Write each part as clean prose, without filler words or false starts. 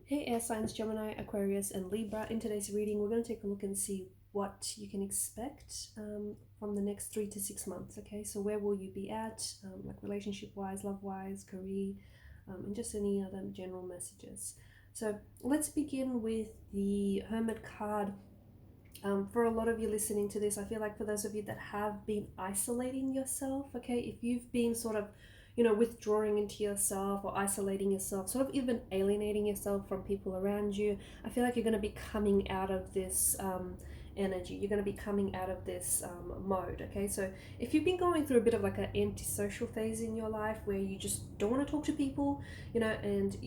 Hey air signs Gemini, Aquarius and Libra. In today's reading we're going to take a look and see what you can expect from the next 3 to 6 months. Okay, so where will you be at, like relationship wise, love wise, career, and just any other general messages. So let's begin with the Hermit card. For a lot of you listening to this, I feel like for those of you that have been isolating yourself, okay, if you've been sort of, withdrawing into yourself or isolating yourself, sort of even alienating yourself from people around you, I feel like you're going to be coming out of this energy. You're going to be coming out of this mode, okay? So if you've been going through a bit of like an antisocial phase in your life where you just don't want to talk to people, and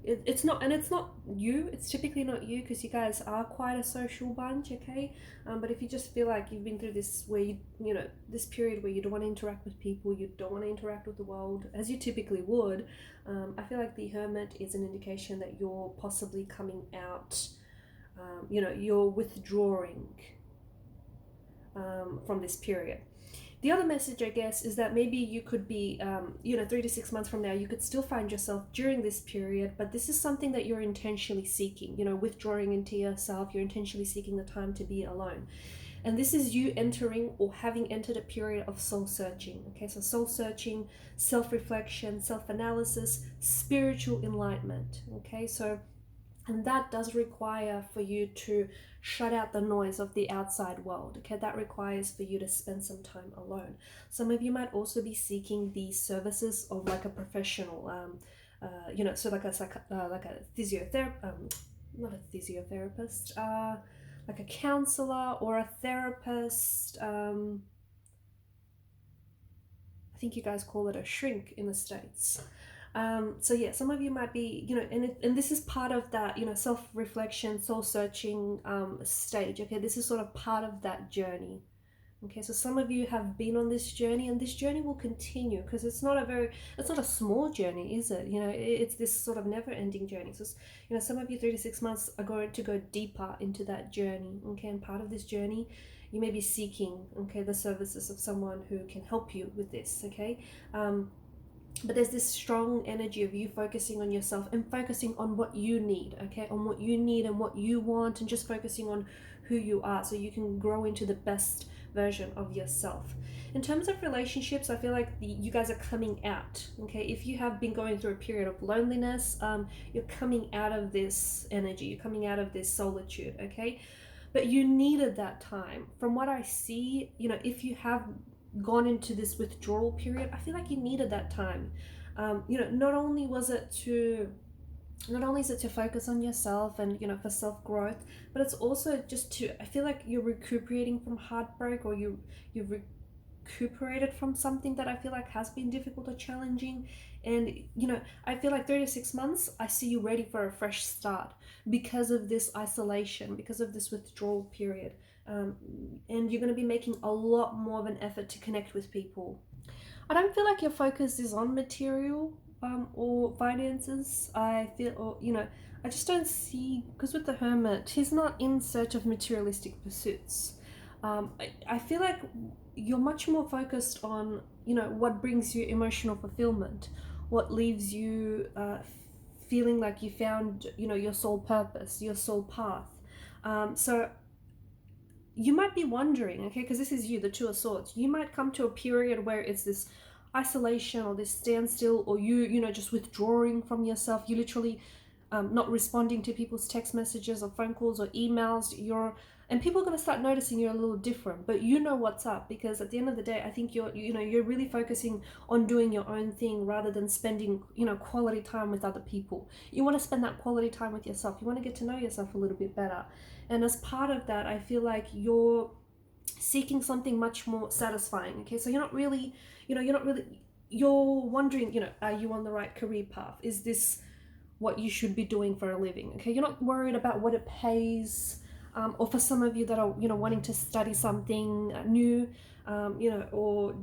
it's not you, it's typically not you, because you guys are quite a social bunch, okay? But if you just feel like you've been through this where this period where you don't want to interact with people, you don't want to interact with the world as you typically would, I feel like the Hermit is an indication that you're possibly coming out, you're withdrawing from this period. The other message, I guess, is that maybe you could be, 3 to 6 months from now, you could still find yourself during this period, but this is something that you're intentionally seeking, withdrawing into yourself. You're intentionally seeking the time to be alone. And this is you entering or having entered a period of soul searching. Okay, so soul searching, self-reflection, self-analysis, spiritual enlightenment. Okay, so, and that does require for you to shut out the noise of the outside world. Okay, that requires for you to spend some time alone. Some of you might also be seeking the services of like a professional, so like a physiotherapist, not a physiotherapist, like a counselor or a therapist. I think you guys call it a shrink in the States. So yeah, some of you might be, and this is part of that, self-reflection, soul-searching stage. Okay, this is sort of part of that journey. Okay, so some of you have been on this journey, and this journey will continue, because it's not a small journey, is it? It's this sort of never-ending journey. So, some of you 3 to 6 months are going to go deeper into that journey. Okay, and part of this journey, you may be seeking, okay, the services of someone who can help you with this. Okay. But there's this strong energy of you focusing on yourself and focusing on what you need, okay, on what you need and what you want, and just focusing on who you are so you can grow into the best version of yourself. In terms of relationships, I feel like you guys are coming out, okay? If you have been going through a period of loneliness, you're coming out of this energy, you're coming out of this solitude, okay? But you needed that time. From what I see, if you have gone into this withdrawal period, I feel like you needed that time. Not only is it to focus on yourself and for self-growth, but it's also just to, I feel like you're recuperating from heartbreak, or you've recuperated from something that I feel like has been difficult or challenging. And I feel like 3 to 6 months, I see you ready for a fresh start because of this isolation, because of this withdrawal period. And you're going to be making a lot more of an effort to connect with people. I don't feel like your focus is on material or finances. I feel, or I just don't see, because with the Hermit, he's not in search of materialistic pursuits. I feel like you're much more focused on what brings you emotional fulfillment, what leaves you feeling like you found your soul purpose, your soul path. So you might be wondering, okay, because this is you, the Two of Swords. You might come to a period where it's this isolation or this standstill, or you just withdrawing from yourself. You literally not responding to people's text messages or phone calls or emails. And people are going to start noticing you're a little different, but you know what's up, because at the end of the day, I think you're really focusing on doing your own thing rather than spending quality time with other people. You want to spend that quality time with yourself. You want to get to know yourself a little bit better. And as part of that, I feel like you're seeking something much more satisfying. Okay, so you're wondering, are you on the right career path? Is this what you should be doing for a living? Okay, you're not worried about what it pays, or for some of you that are wanting to study something new, or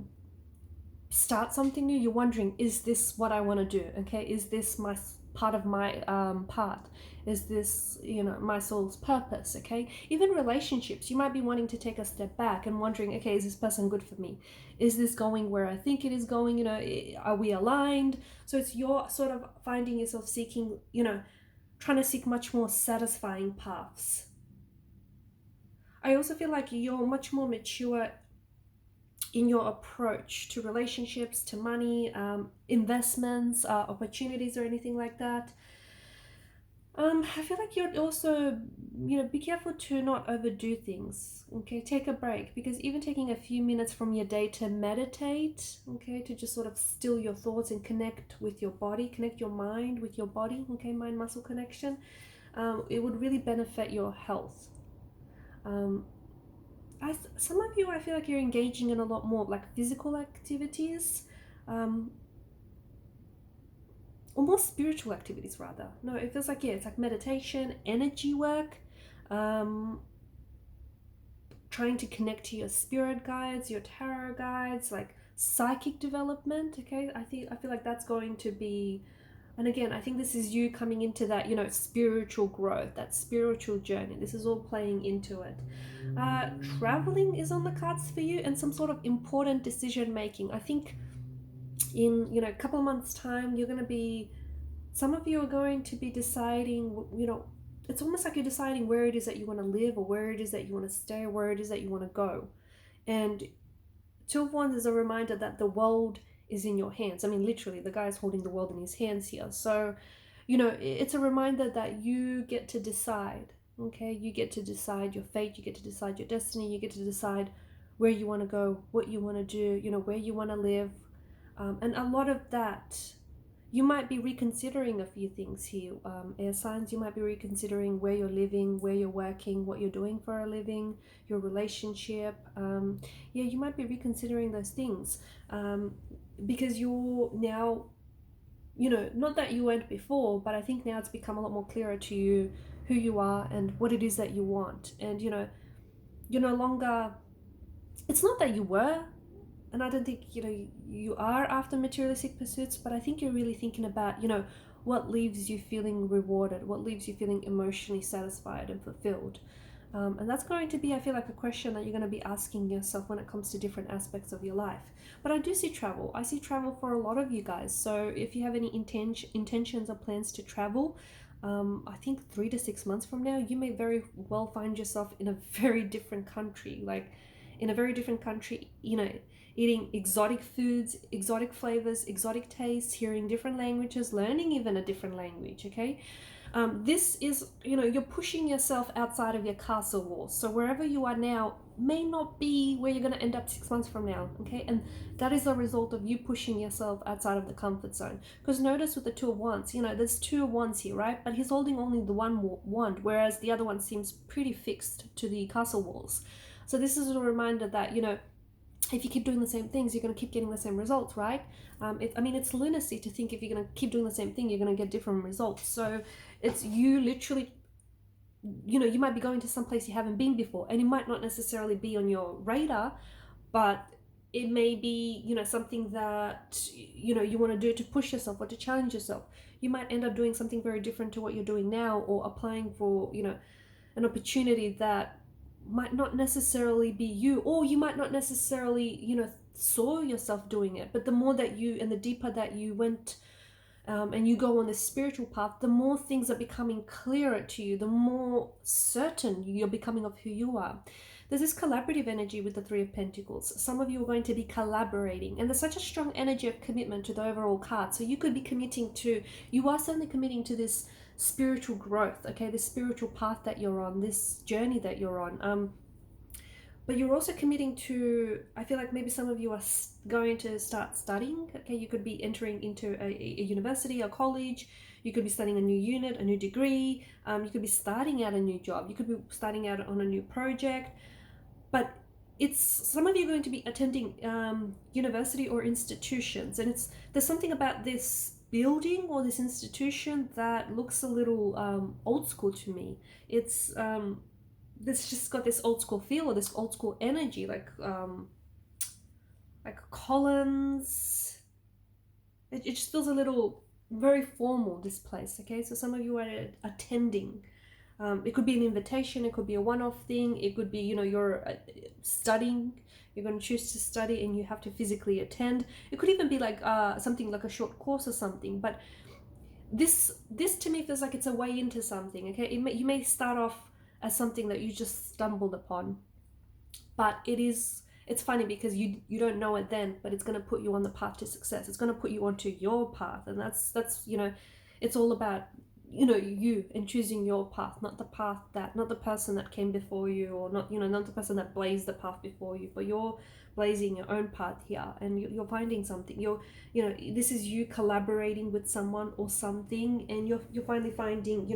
start something new, you're wondering, is this what I want to do? Okay, is this my part of my path? Is this my soul's purpose? Okay, even relationships, you might be wanting to take a step back and wondering, okay, is this person good for me? Is this going where I think it is going? Are we aligned? So it's you're sort of finding yourself seeking trying to seek much more satisfying paths. I also feel like you're much more mature in your approach to relationships, to money, investments, opportunities, or anything like that. I feel like you're also, be careful to not overdo things, okay? Take a break, because even taking a few minutes from your day to meditate, okay, to just sort of still your thoughts and connect with your body, connect your mind with your body, okay, mind-muscle connection, it would really benefit your health. Some of you, I feel like you're engaging in a lot more like physical activities, or more spiritual activities rather. No, it feels like, yeah, it's like meditation, energy work, trying to connect to your spirit guides, your tarot guides, like psychic development. Okay, I feel like that's going to be, and again, I think this is you coming into that, spiritual growth, that spiritual journey. This is all playing into it. Traveling is on the cards for you, and some sort of important decision making. I think in a couple of months time, some of you are going to be deciding, it's almost like you're deciding where it is that you want to live, or where it is that you want to stay, or where it is that you want to go. And Two of Wands is a reminder that the world is in your hands. I mean, literally, the guy is holding the world in his hands here. So, it's a reminder that you get to decide, okay? You get to decide your fate, you get to decide your destiny, you get to decide where you want to go, what you want to do, where you want to live. And a lot of that, you might be reconsidering a few things here, air signs. You might be reconsidering where you're living, where you're working, what you're doing for a living, your relationship. Yeah, you might be reconsidering those things, because you're now, not that you weren't before, but I think now it's become a lot more clearer to you who you are and what it is that you want. And you're no longer, it's not that you were, and I don't think you are after materialistic pursuits, but I think you're really thinking about what leaves you feeling rewarded, what leaves you feeling emotionally satisfied and fulfilled. And that's going to be, I feel like, a question that you're going to be asking yourself when it comes to different aspects of your life. But I do see travel. I see travel for a lot of you guys. So if you have any intentions or plans to travel, I think 3 to 6 months from now, you may very well find yourself in a very different country, eating exotic foods, exotic flavors, exotic tastes, hearing different languages, learning even a different language, okay? This is, you're pushing yourself outside of your castle walls. So wherever you are now may not be where you're going to end up 6 months from now, okay? And that is a result of you pushing yourself outside of the comfort zone. Because notice with the Two of Wands, there's 2 of Wands here, right? But he's holding only the one wand, whereas the other one seems pretty fixed to the castle walls. So this is a reminder that, if you keep doing the same things, you're going to keep getting the same results, right? It's lunacy to think if you're going to keep doing the same thing, you're going to get different results. So it's you literally, you might be going to some place you haven't been before, and it might not necessarily be on your radar, but it may be, something that, you want to do to push yourself or to challenge yourself. You might end up doing something very different to what you're doing now, or applying for, an opportunity that might not necessarily be you, or you might not necessarily, saw yourself doing it. But the more that you, and the deeper that you went, and you go on this spiritual path, the more things are becoming clearer to you, the more certain you're becoming of who you are. There's this collaborative energy with the Three of Pentacles. Some of you are going to be collaborating, and there's such a strong energy of commitment to the overall card. So you could be you are certainly committing to this spiritual growth, okay, this spiritual path that you're on, this journey that you're on. But you're also committing to, I feel like maybe some of you are going to start studying, okay? You could be entering into a university or college. You could be studying a new unit, a new degree. You could be starting out a new job. You could be starting out on a new project. But some of you are going to be attending university or institutions, and there's something about this building or this institution that looks a little old school to me. It's this just got this old school feel, or this old school energy, like columns. It just feels a little very formal, this place, okay? So some of you are attending. It could be an invitation, it could be a one-off thing, it could be, you're studying, you're going to choose to study and you have to physically attend. It could even be like something like a short course or something. But this to me feels like it's a way into something. Okay, you may start off as something that you just stumbled upon, but it's funny because you don't know it then, but it's going to put you on the path to success. It's going to put you onto your path, and that's it's all about you and choosing your path, not the person that came before you, or not the person that blazed the path before you, but you're blazing your own path here, and you're finding something. This is you collaborating with someone or something, and you're finally finding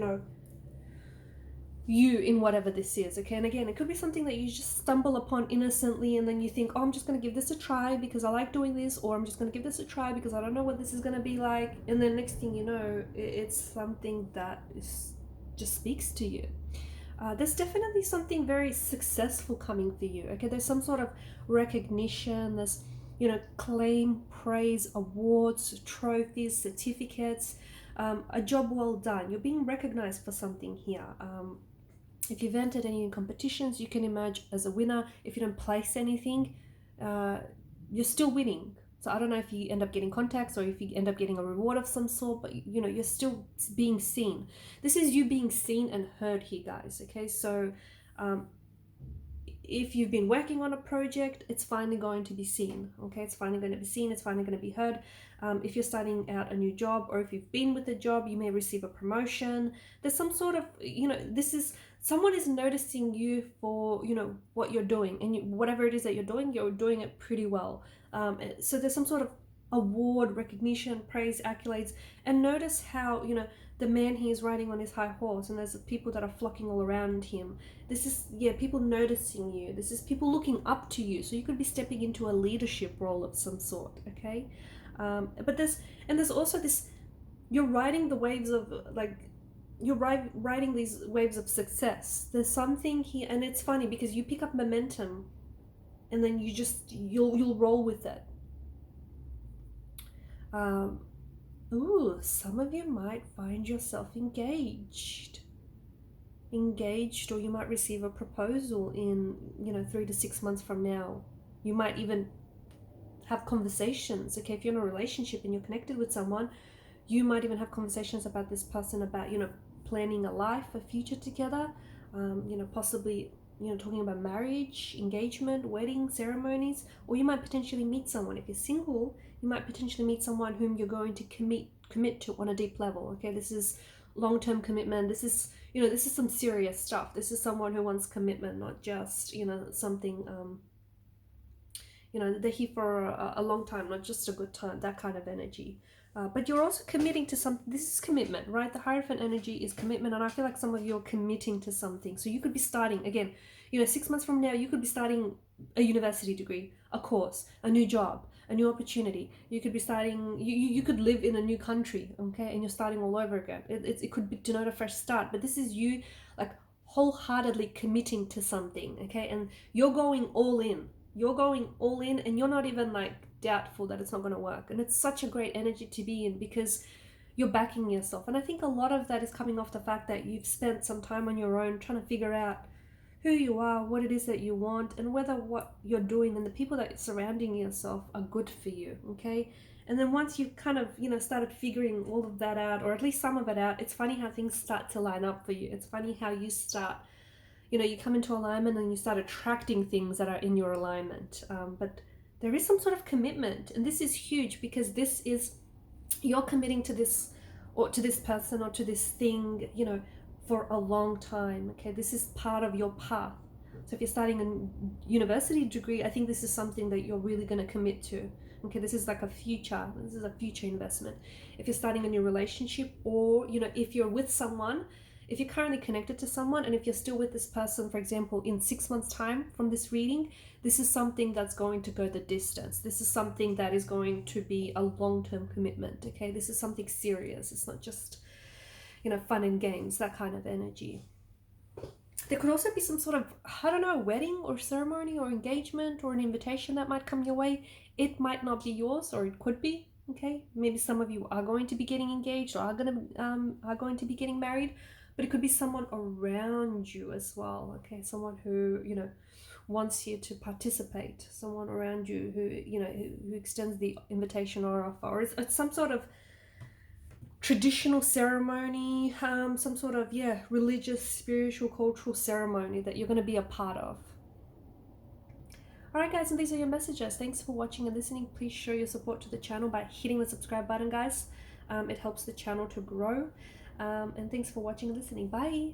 you in whatever this is. Okay, and again, it could be something that you just stumble upon innocently, and then you think, oh, I'm just going to give this a try because I like doing this, or I'm just going to give this a try because I don't know what this is going to be like, and then next thing you know, it's something that just speaks to you. There's definitely something very successful coming for you. Okay, there's some sort of recognition. There's claim, praise, awards, trophies, certificates, a job well done. You're being recognized for something here. If you've entered any competitions, you can emerge as a winner. If you don't place anything, you're still winning. So I don't know if you end up getting contacts or if you end up getting a reward of some sort, but you're still being seen. This is you being seen and heard here, guys. Okay, so if you've been working on a project, it's finally going to be seen. Okay, it's finally going to be seen, it's finally going to be heard. If you're starting out a new job, or if you've been with a job, you may receive a promotion. There's some sort of someone is noticing you for what you're doing, and whatever it is that you're doing it pretty well. So there's some sort of award, recognition, praise, accolades. And notice how the man he is riding on his high horse, and there's people that are flocking all around him. This is people noticing you. This is people looking up to you. So you could be stepping into a leadership role of some sort. Okay, but there's also this, you're riding the waves of you're riding these waves of success. There's something here, and it's funny because you pick up momentum, and then you'll roll with it. Some of you might find yourself engaged, or you might receive a proposal in 3 to 6 months from now. You might even have conversations. Okay, if you're in a relationship and you're connected with someone, you might even have conversations about this person, about planning a life, a future together, possibly talking about marriage, engagement, wedding ceremonies. Or you might potentially meet someone. If you're single, you might potentially meet someone whom you're going to commit to on a deep level. Okay, this is long-term commitment. This is this is some serious stuff. This is someone who wants commitment, not just something they're here for a long time, not just a good time, that kind of energy. But you're also committing to something. This is commitment, right? The Hierophant energy is commitment, and I feel like some of you are committing to something. So you could be starting, again, 6 months from now, you could be starting a university degree, a course, a new job, a new opportunity. You could be starting, you could live in a new country, okay? And you're starting all over again. It could be denote a fresh start, but this is you wholeheartedly committing to something, okay? And you're going all in. You're going all in, and you're not even doubtful that it's not going to work. And it's such a great energy to be in because you're backing yourself. And I think a lot of that is coming off the fact that you've spent some time on your own trying to figure out who you are, what it is that you want, and whether what you're doing and the people that are surrounding yourself are good for you, okay? And then once you've kind of started figuring all of that out, or at least some of it out, it's funny how things start to line up for you. It's funny how you start, you come into alignment and you start attracting things that are in your alignment. But there is some sort of commitment, and this is huge because this is, you're committing to this, or to this person, or to this thing, for a long time. Okay, this is part of your path. So if you're starting a university degree, I think this is something that you're really going to commit to. Okay, this is a future investment. If you're starting a new relationship, or if you're with someone, if you're currently connected to someone, and if you're still with this person, for example, in 6 months time from this reading, this is something that's going to go the distance. This is something that is going to be a long-term commitment. Okay, this is something serious. It's not just fun and games, that kind of energy. There could also be some sort of, I don't know, wedding or ceremony or engagement or an invitation that might come your way. It might not be yours, or it could be. Okay, maybe some of you are going to be getting engaged, or are going to be getting married, but it could be someone around you as well. Okay, someone who wants you to participate, someone around you who who extends the invitation or offer, or it's some sort of traditional ceremony, some sort of, yeah, religious, spiritual, cultural ceremony that you're going to be a part of. Alright guys, and these are your messages. Thanks for watching and listening. Please show your support to the channel by hitting the subscribe button, guys. It helps the channel to grow. And thanks for watching and listening. Bye!